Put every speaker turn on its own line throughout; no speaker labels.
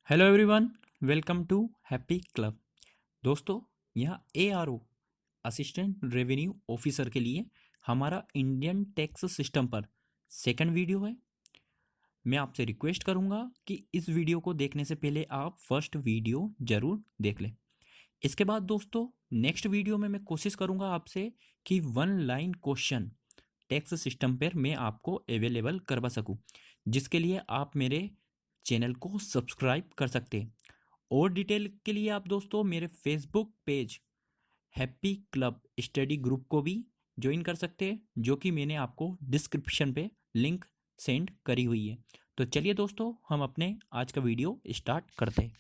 Hello everyone, welcome to happy club. दोस्तों, यहाँ ARO assistant revenue officer के लिए हमारा इंडियन टैक्स सिस्टम पर सेकंड वीडियो है। मैं आपसे रिक्वेस्ट करूँगा कि इस वीडियो को देखने से पहले आप फर्स्ट वीडियो ज़रूर देख लें। इसके बाद दोस्तों, नेक्स्ट वीडियो में मैं कोशिश करूँगा आपसे कि one line question tax system पर मैं आपको अवेलेबल करवा सकूँ, जिसके लिए आप मेरे चैनल को सब्सक्राइब कर सकते हैं। और डिटेल के लिए आप दोस्तों मेरे Facebook page happy club study group को भी ज्वाइन कर सकते हैं, जो कि मैंने आपको डिस्क्रिप्शन पे लिंक सेंड करी हुई है। तो चलिए दोस्तों, हम अपने आज का वीडियो स्टार्ट करते हैं।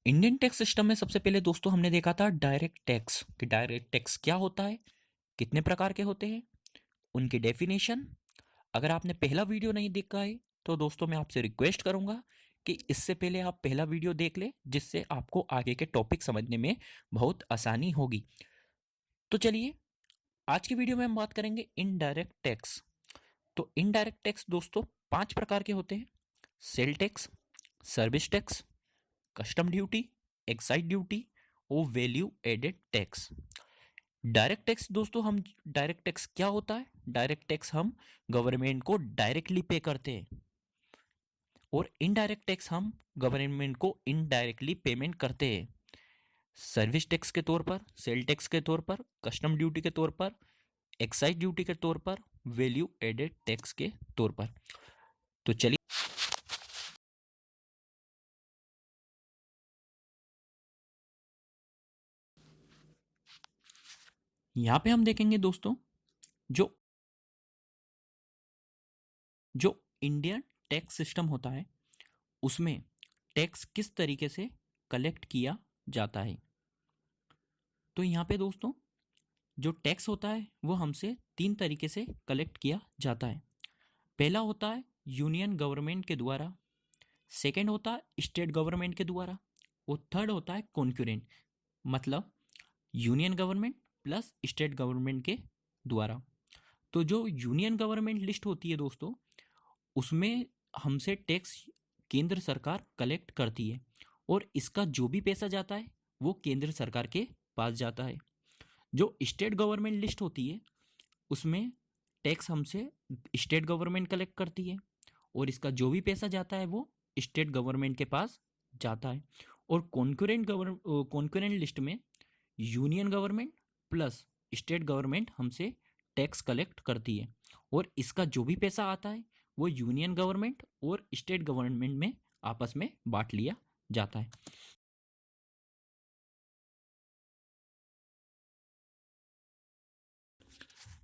इंडियन टैक्स सिस्टम में सबसे पहले दोस्तों हमने देखा था डायरेक्ट टैक्स कि डायरेक्ट टैक्स क्या होता है, कितने प्रकार के होते हैं, उनकी डेफिनेशन। अगर आपने पहला वीडियो नहीं देखा है तो दोस्तों मैं आपसे रिक्वेस्ट करूंगा कि इससे पहले आप पहला वीडियो देख लें, जिससे आपको आगे के टॉपिक समझने में बहुत आसानी होगी। तो चलिए, आज की वीडियो में हम बात करेंगे इनडायरेक्ट टैक्स। तो इनडायरेक्ट टैक्स दोस्तों 5 प्रकार के होते हैं: sale tax, service tax, custom duty, excise duty और value added tax. Direct tax दोस्तों, हम डायरेक्ट टैक्स क्या होता है? डायरेक्ट टैक्स हम गवर्नमेंट को डायरेक्टली पे करते हैं, और इनडायरेक्ट टैक्स हम गवर्नमेंट को इनडायरेक्टली पेमेंट करते हैं, सर्विस टैक्स के तौर पर, सेल टैक्स के तौर पर, कस्टम ड्यूटी के तौर पर, एक्साइज ड्यूटी के तौर पर, वैल्यू एडेड टैक्स के तौर पर। तो चलिए, यहाँ पे हम देखेंगे दोस्तों, जो जो इंडियन टैक्स सिस्टम होता है उसमें टैक्स किस तरीके से कलेक्ट किया जाता है। तो यहाँ पे दोस्तों, जो टैक्स होता है वो हमसे 3 तरीके से कलेक्ट किया जाता है। पहला होता है यूनियन गवर्नमेंट के द्वारा, सेकंड होता है स्टेट गवर्नमेंट के द्वारा, और थर्ड होता है कॉन्करेंट, मतलब union government plus state government के द्वारा। तो जो यूनियन गवर्नमेंट लिस्ट होती है दोस्तों, उसमें हमसे टैक्स केंद्र सरकार कलेक्ट करती है, और इसका जो भी पैसा जाता है वो केंद्र सरकार के पास जाता है। जो स्टेट गवर्नमेंट लिस्ट होती है उसमें टैक्स हमसे स्टेट गवर्नमेंट कलेक्ट करती है, और इसका जो भी पैसा जाता है वो स्टेट गवर्नमेंट के पास जाता है। और कॉन्करेंट लिस्ट में union government plus state government हमसे टैक्स कलेक्ट करती है, और इसका जो भी पैसा आता है वो यूनियन गवर्नमेंट और स्टेट गवर्नमेंट में आपस में बांट लिया जाता है।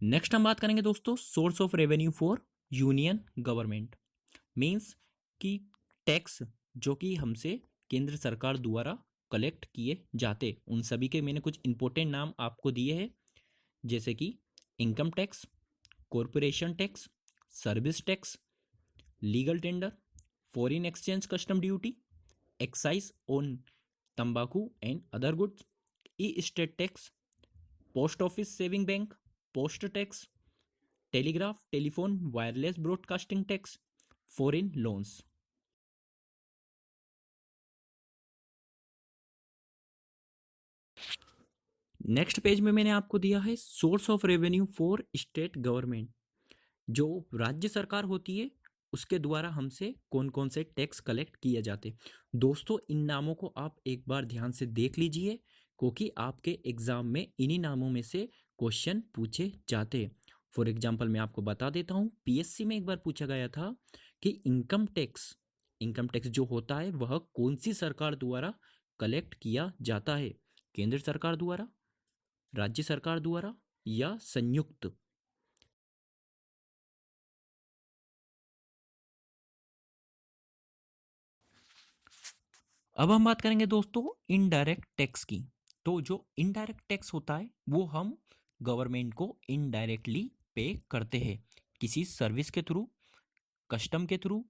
नेक्स्ट हम बात करेंगे दोस्तों source of revenue for union government. Means कि टैक्स जो कि हमसे केंद्र सरकार द्वारा कलेक्ट किए जाते, उन सभी के मैंने कुछ इंपॉर्टेंट नाम आपको दिए हैं, जैसे कि income tax, corporation tax, service tax, legal tender, foreign exchange custom duty, excise on तंबाकू and other goods, estate tax, post office saving bank, post tax, telegraph telephone wireless broadcasting tax, foreign loans. Next page में मैंने आपको दिया है source of revenue for state government. जो राज्य सरकार होती है उसके द्वारा हमसे कौन कौन से टैक्स कलेक्ट किए जाते। दोस्तों, इन नामों को आप एक बार ध्यान से देख लीजिए, क्योंकि आपके एग्जाम में इन्हीं नामों में से क्वेश्चन पूछे जाते। फॉर एग्जाम्पल मैं आपको बता देता हूँ, PSC में एक बार पूछा गया था कि इनकम टैक्स जो होता है वह कौन सी सरकार द्वारा कलेक्ट किया जाता है, केंद्र सरकार द्वारा, राज्य सरकार द्वारा या संयुक्त। अब हम बात करेंगे दोस्तों इनडायरेक्ट टैक्स की। तो जो इनडायरेक्ट टैक्स होता है वो हम गवर्नमेंट को इनडायरेक्टली पे करते हैं, किसी सर्विस के थ्रू, कस्टम के थ्रू,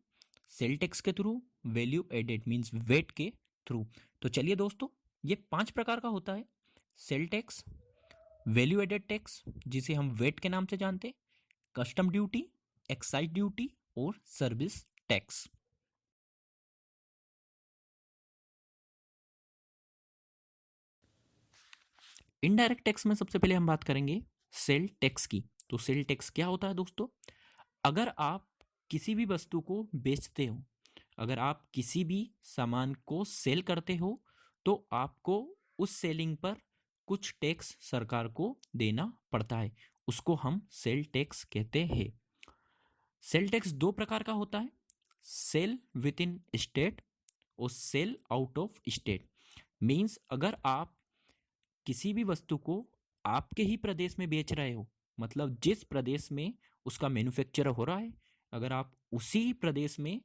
सेल टैक्स के through, value added means VAT के थ्रू। तो चलिए दोस्तों, ये 5 प्रकार का होता है: sale tax, value added tax जिसे हम वेट के नाम से जानते हैं, कस्टम ड्यूटी, एक्साइज ड्यूटी और सर्विस टैक्स। इनडायरेक्ट टैक्स में सबसे पहले हम बात करेंगे सेल टैक्स की। तो सेल टैक्स क्या होता है दोस्तों? अगर आप किसी भी वस्तु को बेचते हो, अगर आप किसी भी सामान को सेल करते हो, तो आपको उस सेलिंग पर कुछ टैक्स सरकार को देना पड़ता है, उसको हम सेल टैक्स कहते हैं। सेल टैक्स दो प्रकार का होता है, सेल विद इन स्टेट और sell out of state. Means अगर आप किसी भी वस्तु को आपके ही प्रदेश में बेच रहे हो, मतलब जिस प्रदेश में उसका मैन्युफैक्चर हो रहा है, अगर आप उसी प्रदेश में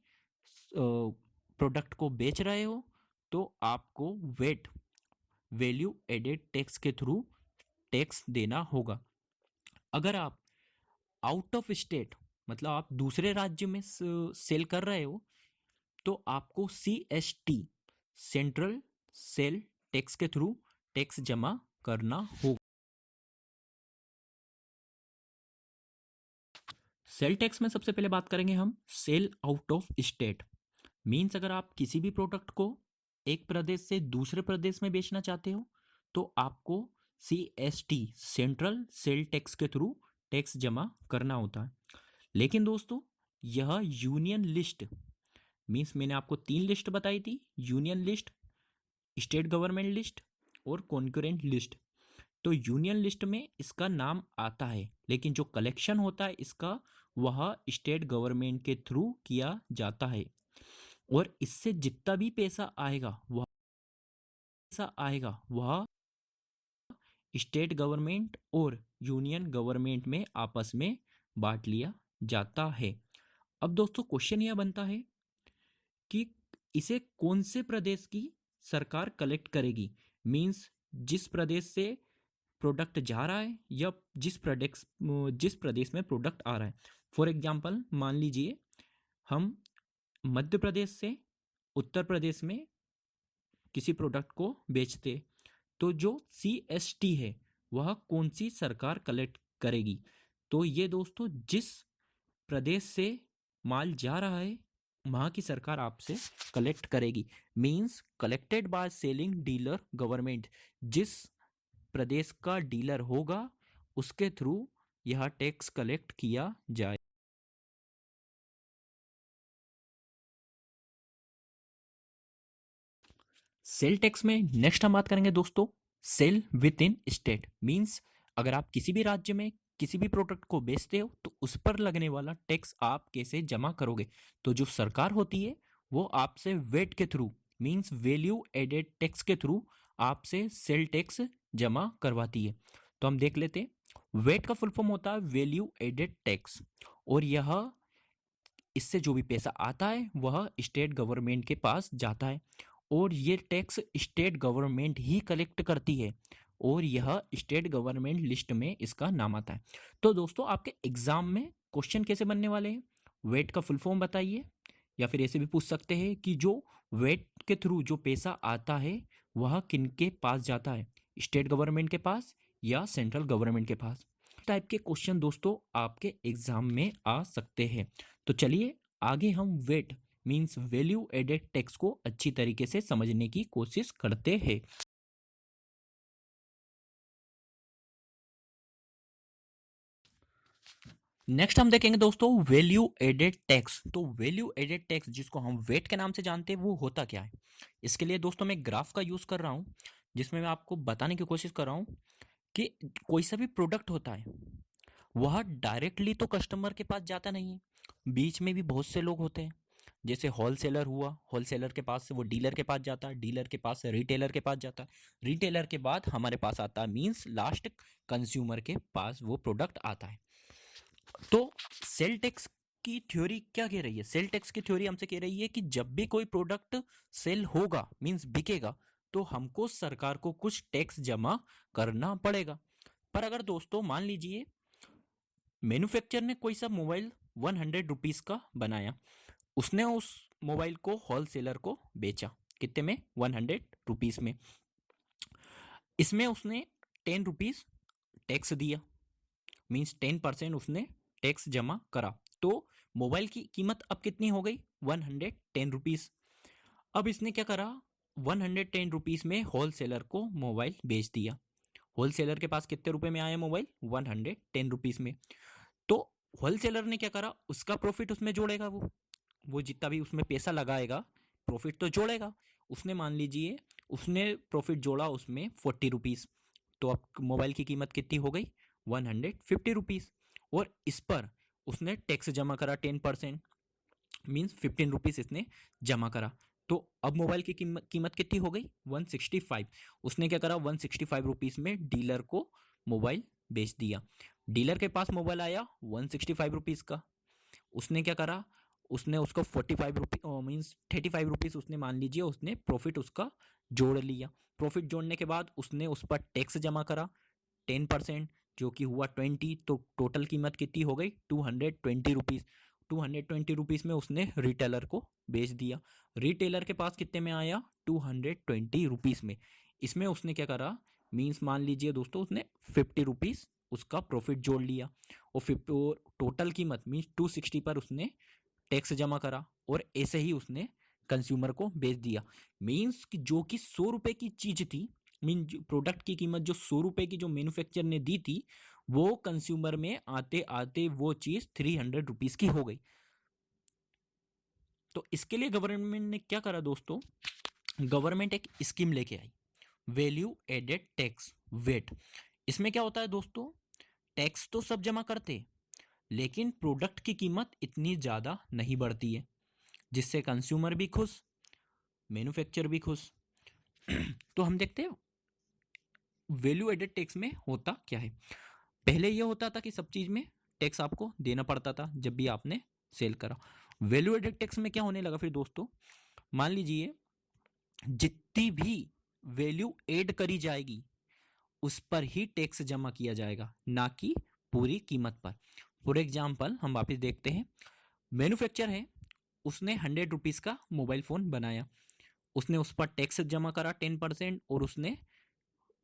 प्रोडक्ट को बेच रहे हो, तो आपको वेट, वैल्यू एडेड टैक्स के थ्रू टैक्स देना होगा। अगर आप आउट ऑफ स्टेट, मतलब आप दूसरे राज्य में सेल कर रहे हो, तो आपको CST, सेंट्रल सेल टैक्स के थ्रू टैक्स जमा करना होगा। सेल टैक्स में सबसे पहले बात करेंगे हम sell out of state. Means अगर आप किसी भी प्रोडक्ट को एक प्रदेश से दूसरे प्रदेश में बेचना चाहते हो, तो आपको CST, सेंट्रल सेल टैक्स के थ्रू टैक्स जमा करना होता है। लेकिन दोस्तों, यह यूनियन लिस्ट, मीन्स मैंने आपको 3 लिस्ट बताई थी, union list, state government list और कॉन्करेंट लिस्ट। तो यूनियन लिस्ट में इसका नाम आता है, लेकिन जो कलेक्शन होता है इसका, वह स्टेट गवर्नमेंट के थ्रू किया जाता है। और इससे जितना भी पैसा आएगा वह स्टेट गवर्नमेंट और यूनियन गवर्नमेंट में आपस में बांट लिया जाता है। अब दोस्तों क्वेश्चन यह बनता है कि इसे कौन से प्रदेश की सरकार कलेक्ट करेगी। मीन्स जिस प्रदेश से प्रोडक्ट जा रहा है या जिस प्रदेश में प्रोडक्ट आ रहा है। फॉर एग्जांपल मान लीजिए हम मध्य प्रदेश से उत्तर प्रदेश में किसी प्रोडक्ट को बेचते, तो जो CST है वह कौन सी सरकार कलेक्ट करेगी? तो ये दोस्तों जिस प्रदेश से माल जा रहा है वहाँ की सरकार आपसे कलेक्ट करेगी। Means collected by selling dealer government. जिस प्रदेश का डीलर होगा उसके थ्रू यह टैक्स कलेक्ट किया जाए। सेल टैक्स में नेक्स्ट हम बात करेंगे दोस्तों sale within state. Means अगर आप किसी भी राज्य में किसी भी प्रोडक्ट को बेचते हो, तो उस पर लगने वाला टैक्स आप कैसे जमा करोगे? तो जो सरकार होती है वो आपसे वेट के through, means value added tax के थ्रू आपसे सेल टैक्स जमा करवाती है। तो हम देख लेते हैं। वेट का फुल फॉर्म होता है वैल्यू एडेड टैक्स, और यह, इससे जो भी पैसा आता है वह स्टेट गवर्नमेंट के पास जाता है, और ये टैक्स स्टेट गवर्नमेंट ही कलेक्ट करती है, और यह स्टेट गवर्नमेंट लिस्ट में इसका नाम आता है। तो दोस्तों आपके एग्जाम में क्वेश्चन कैसे बनने वाले हैं? वेट का फुल फॉर्म बताइए, या फिर ऐसे भी पूछ सकते हैं कि जो वेट के थ्रू जो पैसा आता है वह किनके पास जाता है, स्टेट गवर्नमेंट के पास या सेंट्रल गवर्नमेंट के पास। टाइप के क्वेश्चन दोस्तों आपके एग्जाम में आ सकते हैं। तो चलिए आगे हम VAT means value added tax को अच्छी तरीके से समझने की कोशिश करते हैं। नेक्स्ट हम देखेंगे दोस्तों वैल्यू एडेड टैक्स। तो वैल्यू एडेड टैक्स जिसको हम वेट के नाम से जानते हैं वो होता क्या है? इसके लिए दोस्तों मैं ग्राफ का यूज कर रहा हूं, जिसमें मैं आपको बताने की कोशिश कर रहा हूं कि कोई सा भी प्रोडक्ट होता है वह डायरेक्टली तो कस्टमर के पास जाता नहीं है, बीच में भी बहुत से लोग होते हैं। जैसे होलसेलर हुआ, होलसेलर के पास से वो डीलर के पास जाता है, डीलर के पास से रिटेलर के पास जाता है, रिटेलर के बाद हमारे पास आता है, मींस लास्ट कंज्यूमर के पास वो प्रोडक्ट आता है। तो सेल टैक्स की थ्योरी क्या कह रही है? सेल टैक्स की थ्योरी हमसे कह रही है कि जब भी कोई प्रोडक्ट सेल होगा, मींस बिकेगा, तो हमको सरकार को कुछ टैक्स जमा करना पड़ेगा। पर अगर दोस्तों मान लीजिए मैन्युफैक्चर ने कोई सा मोबाइल 100 रुपीज का बनाया, उसने उस मोबाइल को होलसेलर को बेचा कितने में? 100 रुपीज में। इसमें उसने 10 रुपीज टैक्स दिया, मीन्स 10% उसने टैक्स जमा करा, तो मोबाइल की कीमत अब कितनी हो गई? 110 रुपीज़। अब इसने क्या करा? 110 रुपीज़ में होलसेलर को मोबाइल बेच दिया। होलसेलर के पास कितने रुपए में आया मोबाइल? 110 रुपीज़ में। तो होलसेलर ने क्या करा? उसका प्रॉफिट उसमें जोड़ेगा, वो जितना भी उसमें पैसा लगाएगा प्रॉफिट तो जोड़ेगा। उसने मान लीजिए उसने प्रॉफिट जोड़ा उसमें 40 रुपीज़, तो अब मोबाइल की कीमत कितनी हो गई? 150 रुपीज़। और इस पर उसने टैक्स जमा करा 10%, मीन्स 15 रुपीज़ इसने जमा करा। तो अब मोबाइल की कीमत कितनी हो गई? 165। उसने क्या करा? 165 रुपीज़ में डीलर को मोबाइल बेच दिया। डीलर के पास मोबाइल आया 165 रुपीज़ का। उसने क्या करा? उसने उसको 45 रुपीज़ मीन्स 35 रुपीज़ उसने मान लीजिए उसने प्रॉफिट उसका जोड़ लिया। प्रॉफिट जोड़ने के बाद उसने उस पर टैक्स जमा करा 10%, जो कि हुआ 20। तो टोटल कीमत कितनी हो गई? 220 रुपीज़। 220 रुपीज़ में उसने रिटेलर को बेच दिया। रिटेलर के पास कितने में आया? 220 रुपीज़ में। इसमें उसने क्या करा? मीन्स मान लीजिए दोस्तों उसने 50 रुपीज़ उसका प्रॉफिट जोड़ लिया, और 50 और टोटल कीमत मीन्स 260 पर उसने टैक्स जमा करा, और ऐसे ही उसने कंज्यूमर को बेच दिया। मीन्स कि जो कि 100 रुपए की चीज थी, मीन प्रोडक्ट की कीमत जो 100 रुपए की जो मैन्युफैक्चर ने दी थी, वो कंज्यूमर में आते आते वो चीज 300 रुपीज की हो गई। तो इसके लिए गवर्नमेंट ने क्या करा दोस्तों? गवर्नमेंट एक स्कीम लेके आई, वैल्यू एडेड टैक्स, वेट। इसमें क्या होता है दोस्तों? टैक्स तो सब जमा करते, लेकिन प्रोडक्ट की कीमत इतनी ज़्यादा नहीं बढ़ती है, जिससे कंज्यूमर भी खुश, मैन्युफैक्चर भी खुश। तो हम देखते हैं वैल्यू एडेड टैक्स में होता क्या है। पहले ये होता था कि सब चीज़ में टैक्स आपको देना पड़ता था जब भी आपने सेल करा। वैल्यू एडेड टैक्स में क्या होने लगा फिर दोस्तों? मान लीजिए जितनी भी वैल्यू ऐड करी जाएगी उस पर ही टैक्स जमा किया जाएगा, ना कि पूरी कीमत पर। फॉर एग्जाम्पल हम वापस देखते हैं, मैन्युफैक्चर है, उसने 100 रुपीज़ का मोबाइल फ़ोन बनाया, उसने उस पर टैक्स जमा करा 10%, और उसने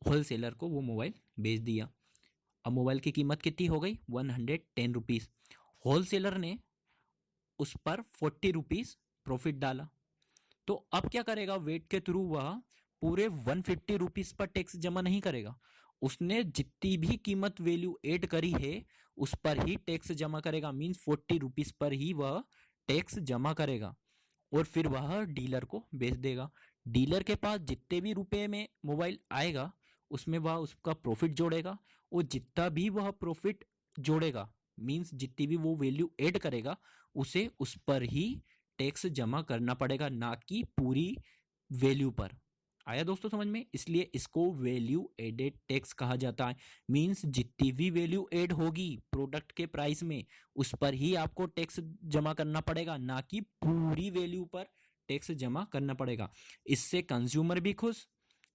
होलसेलर को वो मोबाइल बेच दिया। अब मोबाइल की कीमत कितनी हो गई? 110 रुपीज़। होलसेलर ने उस पर 40 रुपीज़ प्रॉफिट डाला। तो अब क्या करेगा? वेट के थ्रू वह पूरे 150 रुपीज़ पर टैक्स जमा नहीं करेगा, उसने जितनी भी कीमत वैल्यू ऐड करी है उस पर ही टैक्स जमा करेगा। मीन्स 40 रुपीज़ पर ही वह टैक्स जमा करेगा, और फिर वह डीलर को बेच देगा। डीलर के पास जितने भी रुपए में मोबाइल आएगा उसमें वह उसका प्रॉफिट जोड़ेगा, और जितना भी वह प्रॉफिट जोड़ेगा, मीन्स जितनी भी वो वैल्यू ऐड करेगा, उसे उस पर ही टैक्स जमा करना पड़ेगा, ना कि पूरी वैल्यू पर। आया दोस्तों समझ में? इसलिए इसको वैल्यू एडेड टैक्स कहा जाता है। मीन्स जितनी भी वैल्यू ऐड होगी प्रोडक्ट के प्राइस में उस पर ही आपको टैक्स जमा करना पड़ेगा, ना कि पूरी वैल्यू पर टैक्स जमा करना पड़ेगा। इससे कंज्यूमर भी खुश,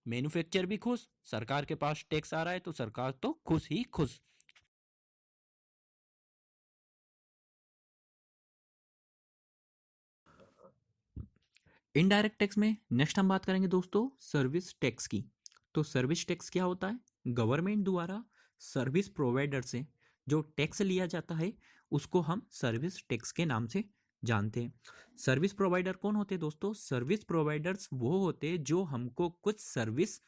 मैन्युफैक्चर भी खुश, सरकार के पास टैक्स आ रहा है तो सरकार तो खुश ही खुश। इनडायरेक्ट टैक्स में नेक्स्ट हम बात करेंगे दोस्तों सर्विस टैक्स की। तो सर्विस टैक्स क्या होता है? गवर्नमेंट द्वारा सर्विस प्रोवाइडर से जो टैक्स लिया जाता है उसको हम सर्विस टैक्स के नाम से जानते हैं। सर्विस प्रोवाइडर कौन होते हैं दोस्तों? सर्विस प्रोवाइडर्स वो होते हैं जो हमको कुछ सर्विस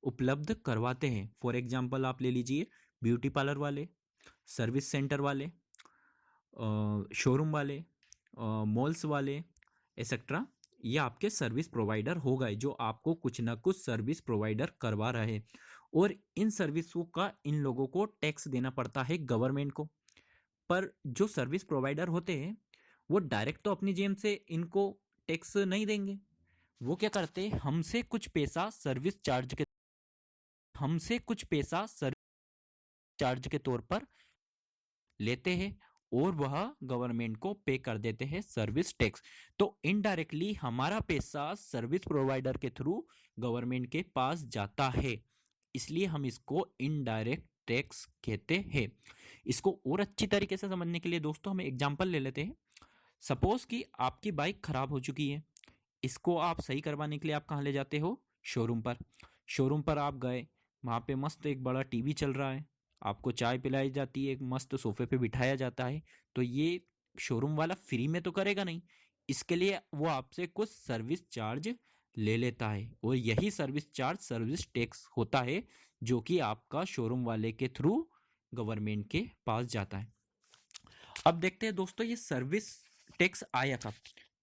उपलब्ध करवाते हैं। फॉर एग्जांपल आप ले लीजिए ब्यूटी पार्लर वाले, सर्विस सेंटर वाले, शोरूम वाले, मॉल्स वाले, एक्सेट्रा। ये आपके सर्विस प्रोवाइडर हो गए जो आपको कुछ ना कुछ सर्विस प्रोवाइडर करवा रहे हैं, और इन सर्विसों का इन लोगों को टैक्स देना पड़ता है गवर्नमेंट को। पर जो सर्विस प्रोवाइडर होते हैं वो डायरेक्ट तो अपनी जेब से इनको टैक्स नहीं देंगे। वो क्या करते हैं? हमसे कुछ पैसा सर्विस चार्ज के तौर पर लेते हैं, और वह गवर्नमेंट को पे कर देते हैं सर्विस टैक्स। तो इनडायरेक्टली हमारा पैसा सर्विस प्रोवाइडर के थ्रू गवर्नमेंट के पास जाता है, इसलिए हम इसको इनडायरेक्ट टैक्स कहते हैं। इसको और अच्छी तरीके से समझने के लिए दोस्तों हम एग्जांपल ले लेते हैं। सपोज कि आपकी बाइक खराब हो चुकी है, इसको आप सही करवाने के लिए आप कहाँ ले जाते हो? शोरूम पर। शोरूम पर आप गए, वहाँ पे मस्त एक बड़ा टीवी चल रहा है, आपको चाय पिलाई जाती है, एक मस्त सोफे पे बिठाया जाता है, तो ये शोरूम वाला फ्री में तो करेगा नहीं, इसके लिए वो आपसे कुछ सर्विस चार्ज ले लेता है, और यही सर्विस चार्ज सर्विस टैक्स होता है, जो कि आपका शोरूम वाले के थ्रू गवर्नमेंट के पास जाता है। अब देखते हैं दोस्तों ये सर्विस टैक्स आया कब।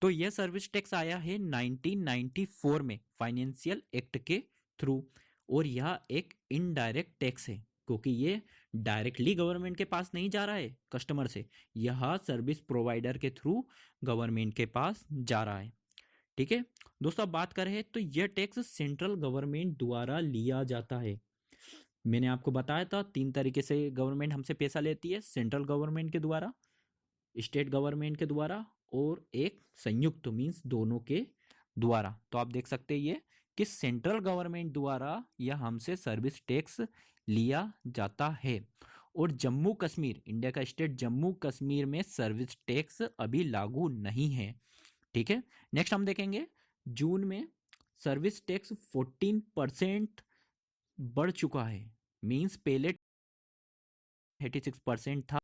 तो यह सर्विस टैक्स आया है 1994 में फाइनेंशियल एक्ट के थ्रू, और यह एक इनडायरेक्ट टैक्स है, क्योंकि ये डायरेक्टली गवर्नमेंट के पास नहीं जा रहा है कस्टमर से, यह सर्विस प्रोवाइडर के थ्रू गवर्नमेंट के पास जा रहा है। ठीक है दोस्तों, अब बात करें तो यह टैक्स सेंट्रल गवर्नमेंट द्वारा लिया जाता है। मैंने आपको बताया था 3 तरीके से गवर्नमेंट हमसे पैसा लेती है, सेंट्रल गवर्नमेंट के द्वारा, स्टेट गवर्नमेंट के द्वारा, और एक संयुक्त मीन्स दोनों के द्वारा। तो आप देख सकते हैं ये कि सेंट्रल गवर्नमेंट द्वारा यह हमसे सर्विस टैक्स लिया जाता है। और जम्मू कश्मीर, इंडिया का स्टेट जम्मू कश्मीर में सर्विस टैक्स अभी लागू नहीं है। ठीक है, नेक्स्ट हम देखेंगे जून में सर्विस टैक्स 14% बढ़ चुका है, मीन्स पहले 36% था,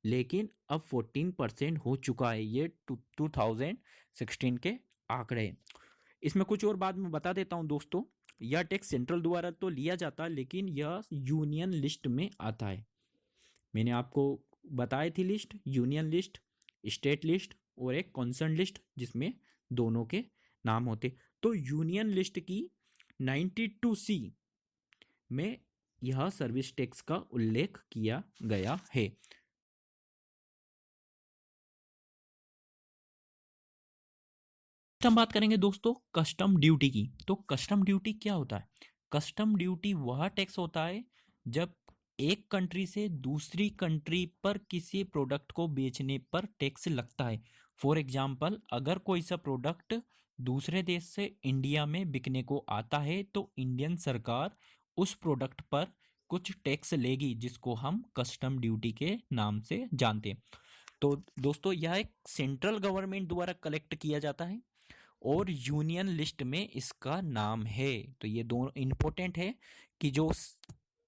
लेकिन अब 14% हो चुका है। ये 2016 के आंकड़े। इसमें कुछ और बात मैं बता देता हूं दोस्तों, यह टैक्स सेंट्रल द्वारा तो लिया जाता है, लेकिन यह यूनियन लिस्ट में आता है। मैंने आपको बताई थी list, union list, state list और एक कॉन्सर्न लिस्ट, जिसमें दोनों के नाम होते। तो यूनियन लिस्ट की 92C में यह सर्विस टैक्स का उल्लेख किया गया है। हम बात करेंगे दोस्तों कस्टम ड्यूटी की। तो कस्टम ड्यूटी क्या होता है? कस्टम ड्यूटी वह टैक्स होता है जब एक कंट्री से दूसरी कंट्री पर किसी प्रोडक्ट को बेचने पर टैक्स लगता है। फॉर एग्जाम्पल, अगर कोई सा प्रोडक्ट दूसरे देश से इंडिया में बिकने को आता है, तो इंडियन सरकार उस प्रोडक्ट पर कुछ टैक्स लेगी, जिसको हम कस्टम ड्यूटी के नाम से जानते हैं। तो दोस्तों यह एक सेंट्रल गवर्नमेंट द्वारा कलेक्ट किया जाता है, और यूनियन लिस्ट में इसका नाम है। तो ये दोनों इंपॉर्टेंट है कि जो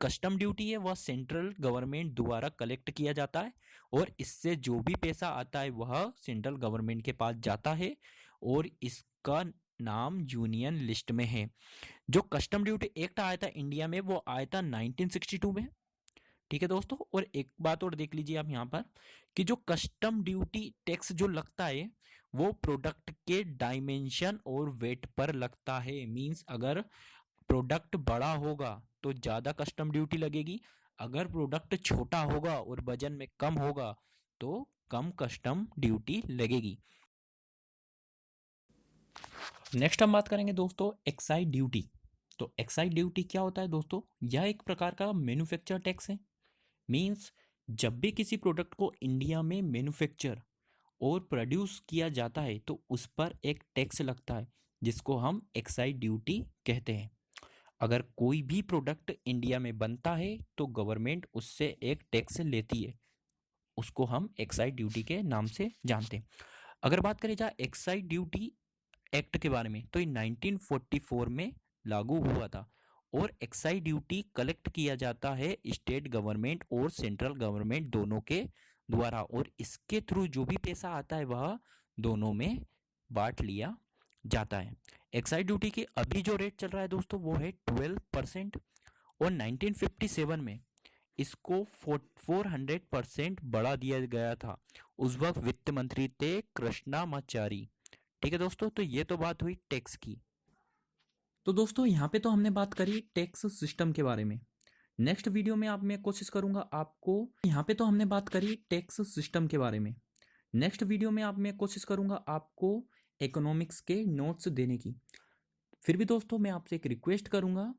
कस्टम ड्यूटी है वह सेंट्रल गवर्नमेंट द्वारा कलेक्ट किया जाता है, और इससे जो भी पैसा आता है वह सेंट्रल गवर्नमेंट के पास जाता है, और इसका नाम यूनियन लिस्ट में है। जो कस्टम ड्यूटी एक्ट आया था इंडिया में, वो आया था 1962 में। ठीक है दोस्तों, और एक बात और देख लीजिए आप यहाँ पर कि जो कस्टम ड्यूटी टैक्स जो लगता है वो प्रोडक्ट के डायमेंशन और वेट पर लगता है। मींस अगर प्रोडक्ट बड़ा होगा तो ज़्यादा कस्टम ड्यूटी लगेगी, अगर प्रोडक्ट छोटा होगा और वजन में कम होगा तो कम कस्टम ड्यूटी लगेगी। नेक्स्ट हम बात करेंगे दोस्तों एक्साइज ड्यूटी। तो एक्साइज ड्यूटी क्या होता है दोस्तों? यह एक प्रकार का मैन्युफैक्चर टैक्स है। मींस जब भी किसी प्रोडक्ट को इंडिया में मैन्युफैक्चर और प्रोड्यूस किया जाता है तो उस पर एक टैक्स लगता है, जिसको हम एक्साइज ड्यूटी कहते हैं। अगर कोई भी प्रोडक्ट इंडिया में बनता है तो गवर्नमेंट उससे एक टैक्स लेती है, उसको हम एक्साइज ड्यूटी के नाम से जानते हैं। अगर बात करें जाए एक्साइज ड्यूटी एक्ट के बारे में, तो ये 1944 में लागू हुआ था, और एक्साइज ड्यूटी कलेक्ट किया जाता है स्टेट गवर्नमेंट और सेंट्रल गवर्नमेंट दोनों के द्वारा, और इसके थ्रू जो भी पैसा आता है वह दोनों में बांट लिया जाता है। एक्साइज ड्यूटी के अभी जो रेट चल रहा है दोस्तों वो है 12%, और 1957 में इसको 400% बढ़ा दिया गया था। उस वक्त वित्त मंत्री थे कृष्णामाचारी। ठीक है दोस्तों, तो ये तो बात हुई टैक्स की। तो दोस्तों यहाँ पे तो हमने बात करी टैक्स सिस्टम के बारे में। नेक्स्ट वीडियो में आप मैं कोशिश करूंगा आपको, यहाँ पे तो हमने बात करी टैक्स सिस्टम के बारे में, नेक्स्ट वीडियो में आप मैं कोशिश करूंगा आपको इकोनॉमिक्स के नोट्स देने की। फिर भी दोस्तों मैं आपसे एक रिक्वेस्ट करूंगा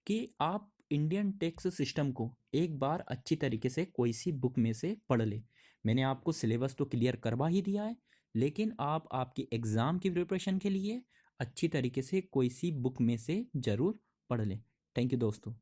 कि आप इंडियन टैक्स सिस्टम को एक बार अच्छी तरीके से कोई सी बुक में से पढ़ ले। मैंने आपको सिलेबस तो क्लियर करवा ही दिया है, लेकिन आप आपकी एग्ज़ाम की प्रिपरेशन के लिए अच्छी तरीके से कोई सी बुक में से ज़रूर पढ़ लें। थैंक यू दोस्तों।